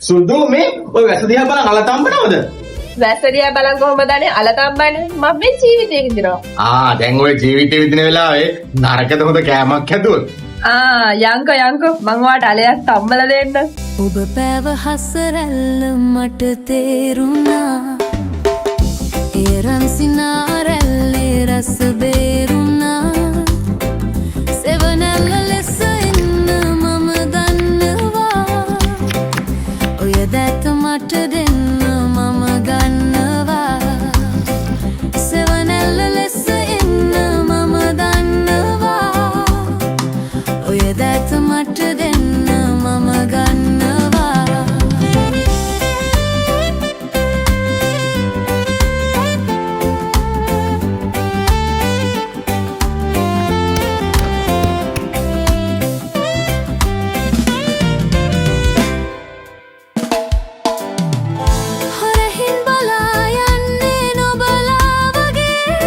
සුදු මේ ඔය වැස්ස දිහා බලන් අල තම්බනවද? වැස්සරියා බලන් කොහොමද අනේ අලතම්බන්නේ මම මේ ජීවිතේ විඳිනවා. දැන් ඔය ජීවිතේ විදින වෙලාවේ නරකද හොඳ කෑමක් හැදුවොත්. යංකෝ මං ඔයාට අලයක් තම්බලා දෙන්න. ඔබ පැව හසරැල්ල මට තේරුණා. ඒ රන්සිනාරැල්ලේ රස බේරුණා. සෙවනැල්ල ලෙස ඉන්න මම දන්නවා. ඔය දැත මට දෙන්න මම ගන්නවා. සෙවනැල්ල ලෙස ඉන්න මම දන්නවා. ඔය දැත මට දෙන්න මම ගන්නවා. හොරහින් බලා යන්නේ නොබලා වගේ.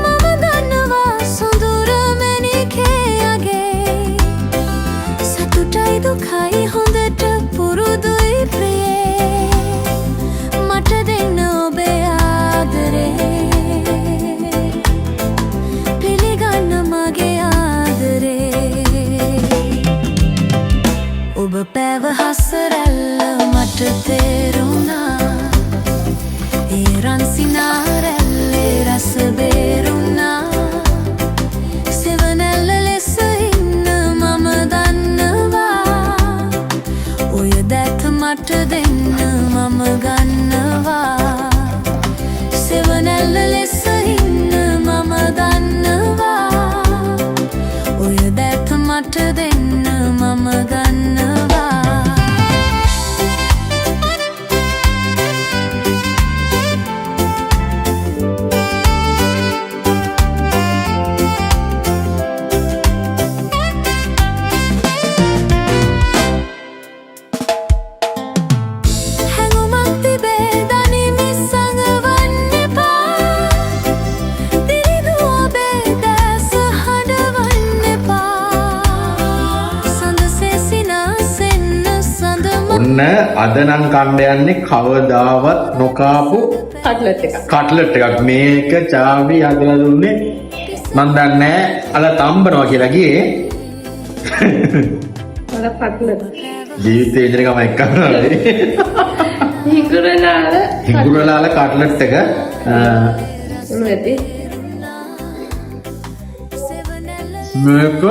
මම දන්නවා සොඳුර මැණිකේ අගේ. සතුටයි දුකයි හොඳට පුරුදුයි ප්‍රියේ. මට දෙන්න ඔබේ ආදරේ. පිළිගන්න මගේ ආදරේ. ඔබ පැව හසරැල්ල මට තේරුණා. ඒ රන්සිනාරැල්ලේ රස බේරුණා. සෙවනැල්ල ලෙස ඉන්න මම දන්නවා. ඔය දැත මට දෙන්න මම ගන්නවා. සෙවනැල්ල ලෙස ඉන්න මම දන්නවා. ඔය දැත මට දෙන්න මම ගන්නවා. හැඟුමක් තිබේ දනිමි සඟවන්න එපා. දිරිදු ඔබේ දැස හඬවන්න එපා. සඳසේ සිනාසෙන්න සඳ ඔන්න අද නම් කන්න යන්නේ කවදාවත් නොකාපු කට්ලට් එකක්. මේක චාවි හදලා දුන්නේ මන් දන්නේ අල තම්බනවා කියලා ගියේ. අල පටලද. ජීවිතේ ඉඳන් ගම එක්කම හිඟුරලාල කට්ලට් එක මොනවද? මේක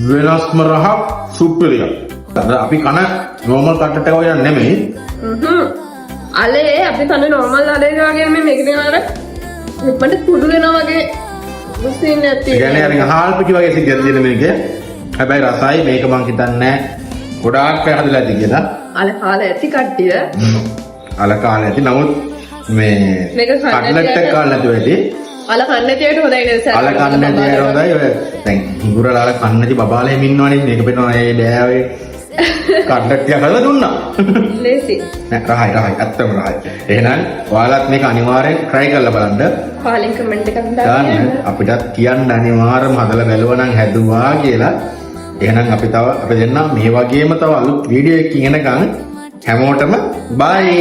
වෙනස්ම රහක් සුප්පරියක්. අපි කන නෝමල් කට්ලට් එක වගේ නෙමෙයි. අලේ අපි කන නෝමල් අලේ වගේ මේ මේක දෙනාර මට කුඩු වෙනවා වගේ මුස්ලිම් නැති. ඒ කියන්නේ අර හාල්පිකි වගේ සිද්ධියක් තියෙන මේකේ. හැබැයි රසයි මේක මං හිතන්නේ ගොඩාක් පැහැදිලා ඇති කියලා. අල කාලේ ඇති කට්ටිය. අල කාලේ ඇති. නමුත් මේ මේක කට්ලට් එක කාලේ නැතුව ඇති. අල කන්න නැතිවට හොඳයි නේද සර්? අල කන්න නැතිවට හොඳයි. ඔය දැන් හිඟුරලාල කන්න නැති බබාලෙම ඉන්නවනේ. මේක පෙන්නනවා ඒ බෑවේ කට්ලට් ටික හදලා දුන්නා. ලේසි. නෑ රහයි ඇත්තම රහයි. එහෙනම් ඔයාලත් මේක අනිවාර්යෙන් try කරලා බලන්න. කාලින් කමෙන්ට් එකක් දාන්න දාන්න. අපිටත් කියන්න අනිවාර්යයෙන්ම හදලා බලුවා නම් හැදුවා කියලා. එහෙනම් අපි දෙන්නා මේ වගේම තව අලුත් වීඩියෝ එකකින් එනකන් හැමෝටම බයි.